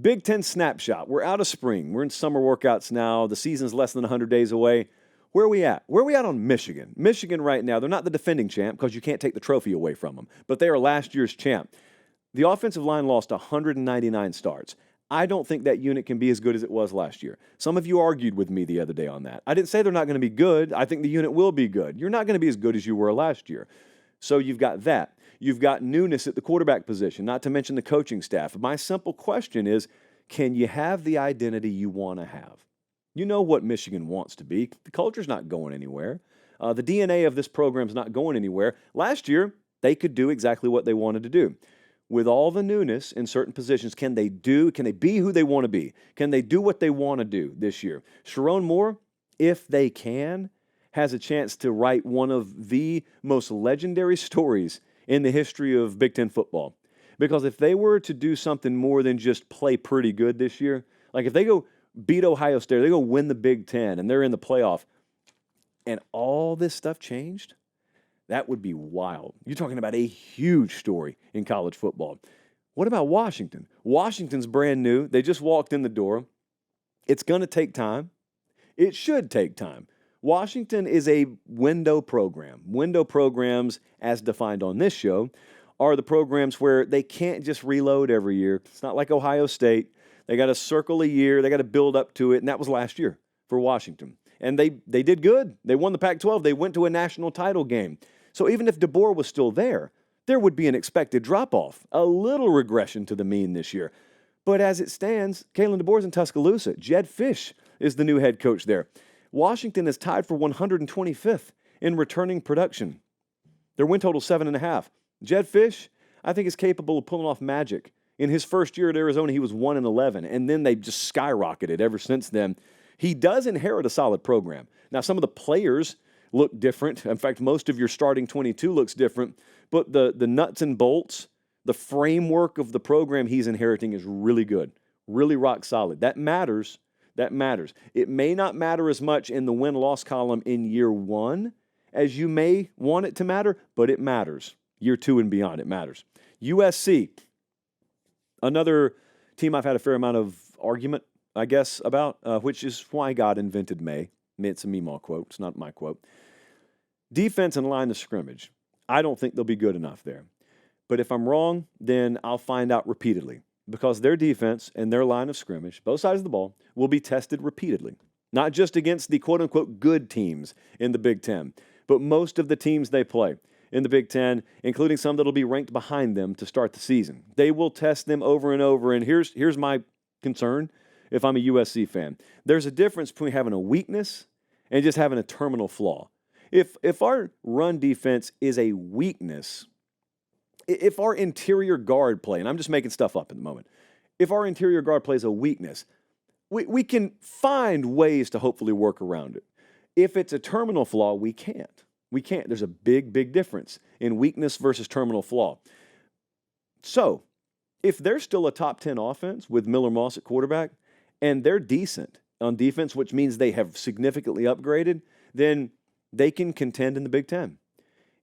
Big Ten snapshot. We're out of spring. We're in summer workouts now. The season's less than 100 days away. Where are we at? Where are we at on Michigan? Michigan right now, they're not the defending champ because you can't take the trophy away from them, but they are last year's champ. The offensive line lost 199 starts. I don't think that unit can be as good as it was last year. Some of you argued with me the other day on that. I didn't say they're not going to be good. I think the unit will be good. You're not going to be as good as you were last year. So you've got that. You've got newness at the quarterback position, not to mention the coaching staff. My simple question is, can you have the identity you want to have? You know what Michigan wants to be. The culture's not going anywhere. The DNA of this program's not going anywhere. Last year, they could do exactly what they wanted to do. With all the newness in certain positions, can they be who they want to be? Can they do what they want to do this year? Sharon Moore, if they can, has a chance to write one of the most legendary stories in the history of Big Ten football. Because if they were to do something more than just play pretty good this year, like if they go beat Ohio State, they go win the Big Ten, and they're in the playoff, and all this stuff changed, that would be wild. You're talking about a huge story in college football. What about Washington? Washington's brand new. They just walked in the door. It's going to take time. It should take time. Washington is a window program. Window programs, as defined on this show, are the programs where they can't just reload every year. It's not like Ohio State. They got to circle a year. They got to build up to it, and that was last year for Washington. And they did good. They won the Pac-12. They went to a national title game. So even if DeBoer was still there would be an expected drop-off, a little regression to the mean this year. But as it stands, Kalen DeBoer's in Tuscaloosa. Jed Fish is the new head coach there. Washington is tied for 125th in returning production. Their win total 7.5. Jed Fish, I think, is capable of pulling off magic. In his first year at Arizona, he was 1-11, and then they just skyrocketed ever since then. He does inherit a solid program. Now, some of the players look different. In fact, most of your starting 22 looks different, but the nuts and bolts, the framework of the program he's inheriting is really good, really rock solid. That matters. That matters. It may not matter as much in the win-loss column in year one as you may want it to matter, but it matters. Year two and beyond, it matters. USC, another team I've had a fair amount of argument, I guess, about, which is why God invented May. It's a Meemaw quote. It's not my quote. Defense and line of scrimmage. I don't think they'll be good enough there. But if I'm wrong, then I'll find out repeatedly. Because their defense and their line of scrimmage, both sides of the ball, will be tested repeatedly. Not just against the quote-unquote good teams in the Big Ten, but most of the teams they play in the Big Ten, including some that will be ranked behind them to start the season. They will test them over and over, and here's my concern if I'm a USC fan. There's a difference between having a weakness and just having a terminal flaw. If our run defense is a weakness, if our interior guard play, and I'm just making stuff up at the moment, if our interior guard play is a weakness, we can find ways to hopefully work around it. If it's a terminal flaw, we can't. We can't. There's a big, big difference in weakness versus terminal flaw. So, if they're still a top 10 offense with Miller Moss at quarterback, and they're decent on defense, which means they have significantly upgraded, then they can contend in the Big Ten.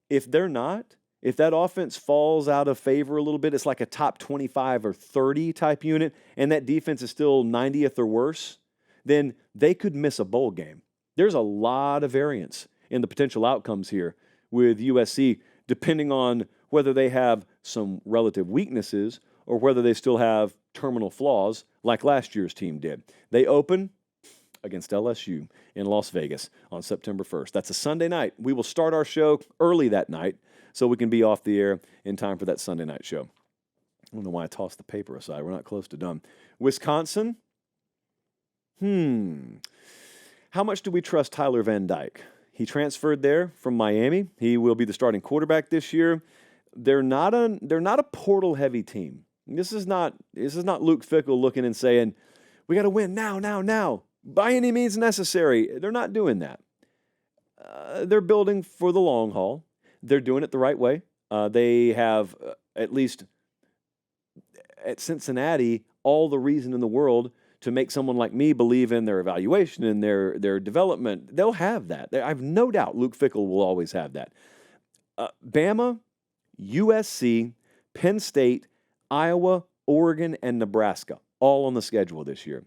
If they're not, if that offense falls out of favor a little bit, it's like a top 25 or 30 type unit, and that defense is still 90th or worse, then they could miss a bowl game. There's a lot of variance in the potential outcomes here with USC, depending on whether they have some relative weaknesses or whether they still have terminal flaws like last year's team did. They open against LSU in Las Vegas on September 1st. That's a Sunday night. We will start our show early that night so we can be off the air in time for that Sunday night show. I don't know why I tossed the paper aside. We're not close to done. Wisconsin? How much do we trust Tyler Van Dyke? He transferred there from Miami. He will be the starting quarterback this year. They're not a portal-heavy team. This is not Luke Fickell looking and saying, we got to win now, by any means necessary. They're not doing that. They're building for the long haul. They're doing it the right way. They have, at least at Cincinnati, all the reason in the world to make someone like me believe in their evaluation and their development. They'll have that. I have no doubt Luke Fickell will always have that. Bama, USC, Penn State, Iowa, Oregon, and Nebraska. all on the schedule this year.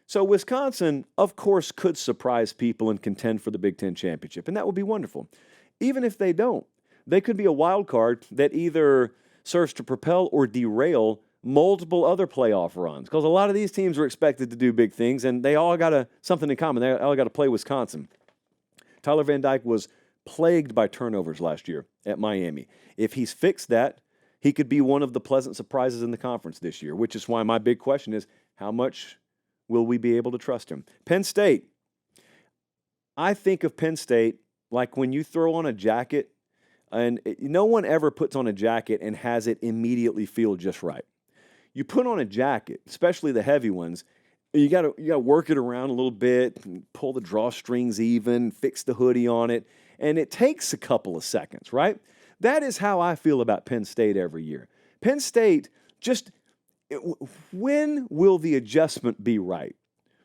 So Wisconsin, of course, could surprise people and contend for the Big Ten championship, and that would be wonderful. Even if they don't, they could be a wild card that either serves to propel or derail multiple other playoff runs, because a lot of these teams are expected to do big things, and they all got something in common. They all got to play Wisconsin. Tyler Van Dyke was plagued by turnovers last year at Miami. If he's fixed that, he could be one of the pleasant surprises in the conference this year, which is why my big question is, how much will we be able to trust him? Penn State. I think of Penn State like when you throw on a jacket, and no one ever puts on a jacket and has it immediately feel just right. You put on a jacket, especially the heavy ones, you got to work it around a little bit, pull the drawstrings even, fix the hoodie on it, and it takes a couple of seconds, right? That is how I feel about Penn State every year. Penn State, when will the adjustment be right?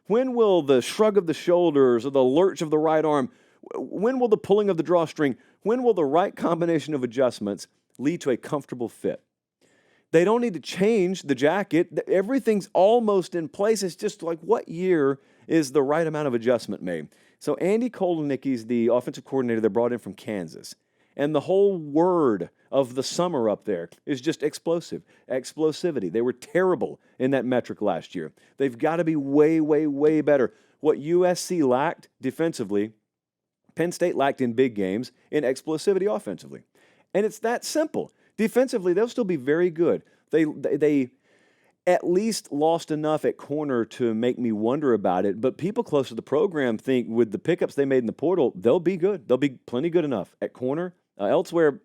When will the shrug of the shoulders or the lurch of the right arm, when will the pulling of the drawstring, when will the right combination of adjustments lead to a comfortable fit? They don't need to change the jacket. Everything's almost in place. It's just like, what year is the right amount of adjustment made? So Andy Kotelnicki's the offensive coordinator they brought in from Kansas. And the whole word of the summer up there is just explosivity. They were terrible in that metric last year. They've got to be way, way, way better. What USC lacked defensively, Penn State lacked in big games in explosivity offensively. And it's that simple. Defensively, they'll still be very good. They at least lost enough at corner to make me wonder about it, but people close to the program think with the pickups they made in the portal, they'll be good. They'll be plenty good enough at corner. Elsewhere,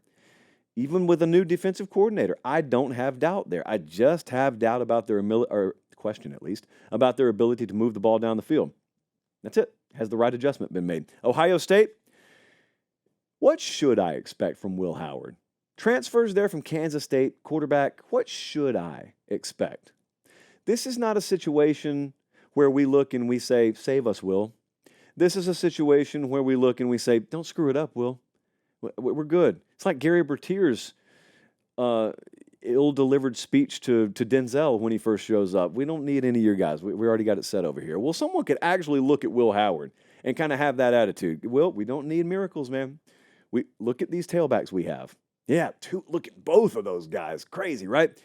even with a new defensive coordinator, I don't have doubt there. I just have doubt about question at least, about their ability to move the ball down the field. That's it. Has the right adjustment been made? Ohio State, what should I expect from Will Howard? Transfers there from Kansas State, quarterback, what should I expect? This is not a situation where we look and we say, save us, Will. This is a situation where we look and we say, don't screw it up, Will. We're good. It's like Gary Bertier's ill-delivered speech to Denzel when he first shows up. We don't need any of your guys. We already got it set over here. Well, someone could actually look at Will Howard and kind of have that attitude. Will, we don't need miracles, man. We look at these tailbacks we have. Yeah, look at both of those guys. Crazy, right?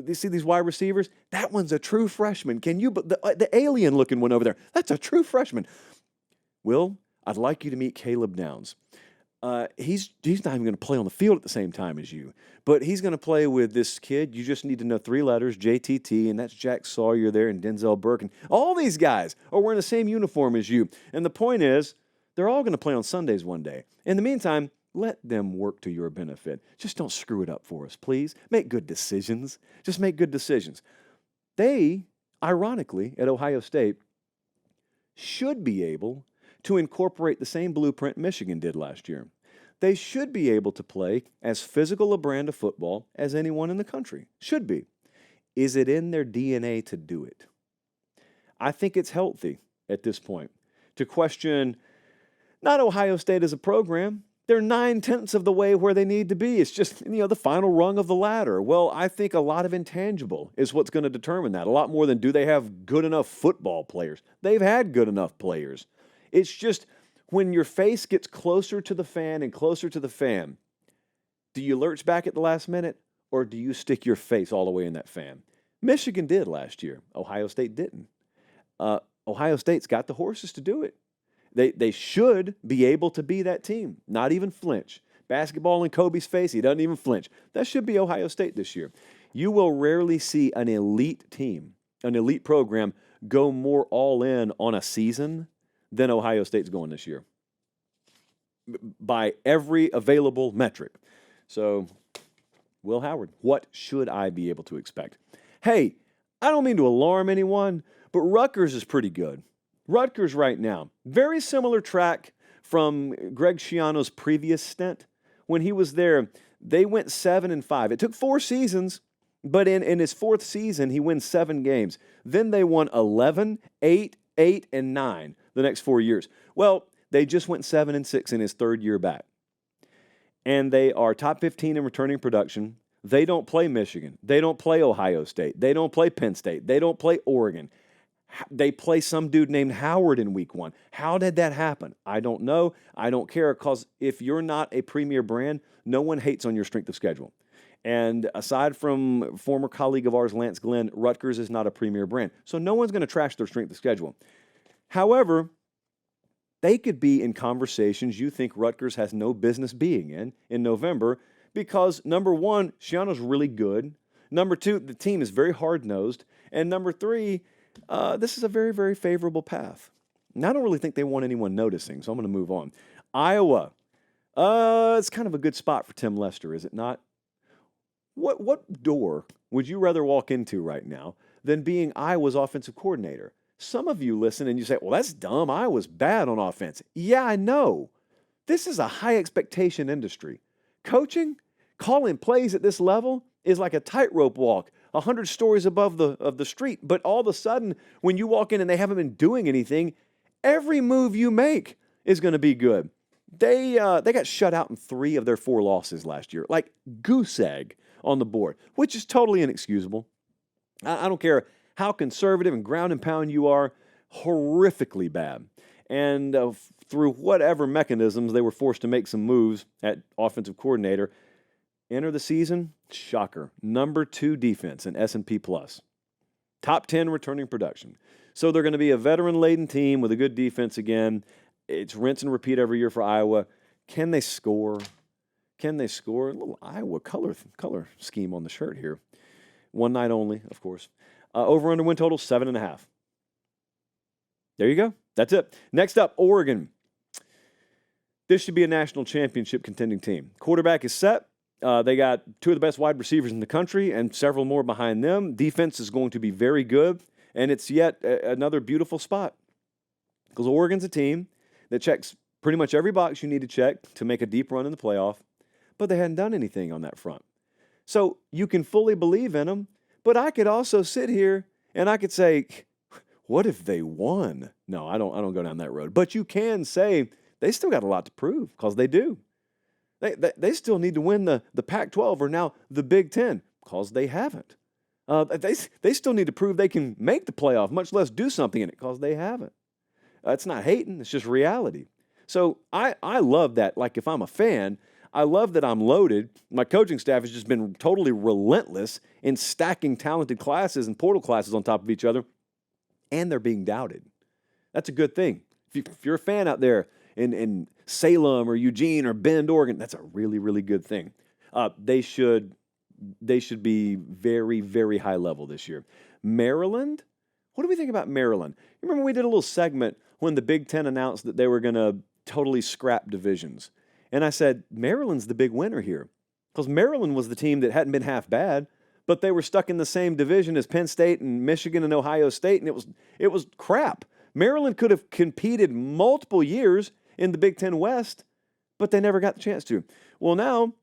You see these wide receivers? That one's a true freshman. The alien-looking one over there, that's a true freshman. Will, I'd like you to meet Caleb Downs. He's not even going to play on the field at the same time as you, but he's going to play with this kid. You just need to know 3 letters, JTT, and that's Jack Sawyer there and Denzel Burke. And all these guys are wearing the same uniform as you. And the point is, they're all going to play on Sundays one day. In the meantime, let them work to your benefit. Just don't screw it up for us, please. Make good decisions. Just make good decisions. They, ironically, at Ohio State, should be able to incorporate the same blueprint Michigan did last year. They should be able to play as physical a brand of football as anyone in the country. Should be. Is it in their DNA to do it? I think it's healthy at this point to question not Ohio State as a program. They're 9/10 of the way where they need to be. It's just, the final rung of the ladder. Well, I think a lot of intangible is what's going to determine that. A lot more than do they have good enough football players. They've had good enough players. It's just when your face gets closer to the fan and closer to the fan, do you lurch back at the last minute or do you stick your face all the way in that fan? Michigan did last year. Ohio State didn't. Ohio State's got the horses to do it. They should be able to be that team, not even flinch. Basketball in Kobe's face, he doesn't even flinch. That should be Ohio State this year. You will rarely see an elite team, an elite program, go more all in on a season than Ohio State's going this year by every available metric. So, Will Howard, what should I be able to expect? Hey, I don't mean to alarm anyone, but Rutgers is pretty good. Rutgers right now, very similar track from Greg Schiano's previous stint. When he was there, they went 7-5. It took 4 seasons, but in his 4th season, he wins 7 games. Then they won 11, 8, 8, and 9 the next 4 years. Well, they just went 7-6 in his 3rd year back. And they are top 15 in returning production. They don't play Michigan. They don't play Ohio State. They don't play Penn State. They don't play Oregon. They play some dude named Howard in week 1. How did that happen? I don't know. I don't care, because if you're not a premier brand, no one hates on your strength of schedule. And aside from former colleague of ours, Lance Glenn, Rutgers is not a premier brand. So no one's going to trash their strength of schedule. However, they could be in conversations you think Rutgers has no business being in November, because number 1, Shiano's really good. Number 2, the team is very hard-nosed. And number 3, this is a very, very favorable path. And I don't really think they want anyone noticing, so I'm going to move on. Iowa. It's kind of a good spot for Tim Lester, is it not? What door would you rather walk into right now than being Iowa's offensive coordinator? Some of you listen and you say, well, that's dumb. Iowa's bad on offense. Yeah, I know. This is a high expectation industry. Coaching, calling plays at this level is like a tightrope walk, 100 stories above the street. But all of a sudden, when you walk in and they haven't been doing anything, every move you make is going to be good. They got shut out in 3 of their 4 losses last year, like goose egg on the board, which is totally inexcusable. I don't care how conservative and ground and pound you are, horrifically bad. And through whatever mechanisms, they were forced to make some moves at offensive coordinator. Enter the season, shocker, number 2 defense in S&P+. Top 10 returning production. So they're going to be a veteran-laden team with a good defense again. It's rinse and repeat every year for Iowa. Can they score? Can they score? A little Iowa color scheme on the shirt here. One night only, of course. Over-under win total, 7.5. There you go. That's it. Next up, Oregon. This should be a national championship contending team. Quarterback is set. They got 2 of the best wide receivers in the country and several more behind them. Defense is going to be very good, and it's yet another beautiful spot, because Oregon's a team that checks pretty much every box you need to check to make a deep run in the playoff, but they hadn't done anything on that front. So you can fully believe in them, but I could also sit here and I could say, what if they won? No, I don't go down that road. But you can say they still got a lot to prove, because they do. They still need to win the Pac-12 or now the Big Ten, because they haven't. They still need to prove they can make the playoff, much less do something in it, because they haven't. It's not hating, it's just reality. So I love that. Like, if I'm a fan, I love that I'm loaded. My coaching staff has just been totally relentless in stacking talented classes and portal classes on top of each other, and they're being doubted. That's a good thing. If you're a fan out there in Salem or Eugene or Bend, Oregon, that's a really, really good thing. They should be very, very high level this year. Maryland, what do we think about Maryland? You remember we did a little segment when the Big Ten announced that they were going to totally scrap divisions. And I said, Maryland's the big winner here, because Maryland was the team that hadn't been half bad, but they were stuck in the same division as Penn State and Michigan and Ohio State, and it was crap. Maryland could have competed multiple years in the Big Ten West, but they never got the chance to. Well, now,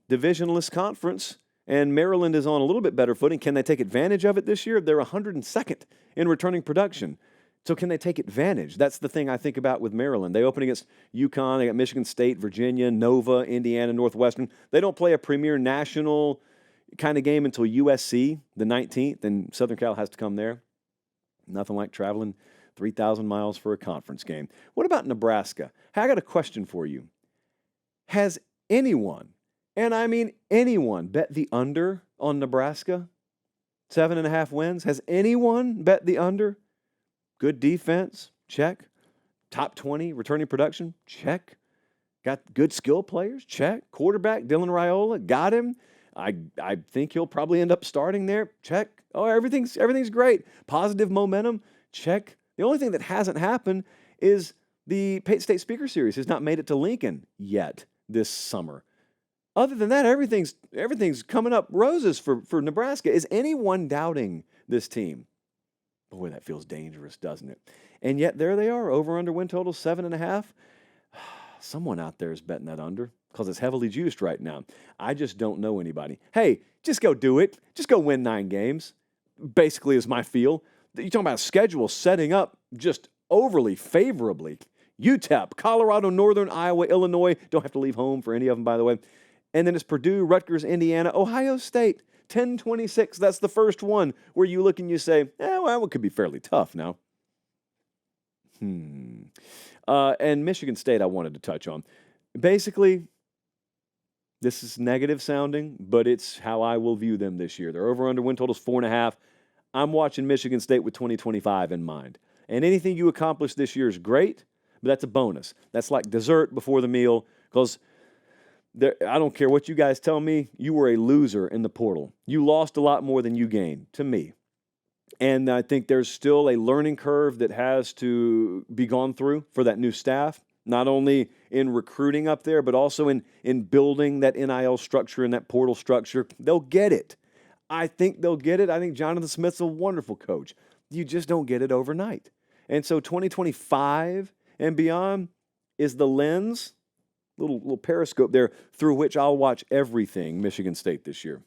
divisionless conference, and Maryland is on a little bit better footing. Can they take advantage of it this year? They're 102nd in returning production. So can they take advantage? That's the thing I think about with Maryland. They open against UConn. They got Michigan State, Virginia, Nova, Indiana, Northwestern. They don't play a premier national kind of game until USC, the 19th, and Southern Cal has to come there. Nothing like traveling 3,000 miles for a conference game. What about Nebraska? Hey, I got a question for you. Has anyone, and I mean anyone, bet the under on Nebraska? 7.5 wins? Has anyone bet the under? Good defense? Check. Top 20 returning production? Check. Got good skill players? Check. Quarterback, Dylan Raiola, got him. I think he'll probably end up starting there. Check. Oh, everything's great. Positive momentum. Check. The only thing that hasn't happened is the Pate State Speaker Series has not made it to Lincoln yet this summer. Other than that, everything's coming up roses for Nebraska. Is anyone doubting this team? Boy, that feels dangerous, doesn't it? And yet there they are, over under win total 7.5. Someone out there is betting that under, because it's heavily juiced right now. I just don't know anybody. Hey, just go do it. Just go win 9 games, basically is my feel. You're talking about a schedule setting up just overly favorably. UTEP, Colorado, Northern Iowa, Illinois. Don't have to leave home for any of them, by the way. And then it's Purdue, Rutgers, Indiana, Ohio State. 10-26, that's the first one where you look and you say, well, it could be fairly tough now. And Michigan State I wanted to touch on. Basically, this is negative sounding, but it's how I will view them this year. Their over-under win total is 4.5. I'm watching Michigan State with 2025 in mind. And anything you accomplish this year is great, but that's a bonus. That's like dessert before the meal, because I don't care what you guys tell me, you were a loser in the portal. You lost a lot more than you gained, to me. And I think there's still a learning curve that has to be gone through for that new staff, not only in recruiting up there, but also in building that NIL structure and that portal structure. They'll get it. I think they'll get it. I think Jonathan Smith's a wonderful coach. You just don't get it overnight. And so 2025 and beyond is the lens, little periscope there, through which I'll watch everything Michigan State this year.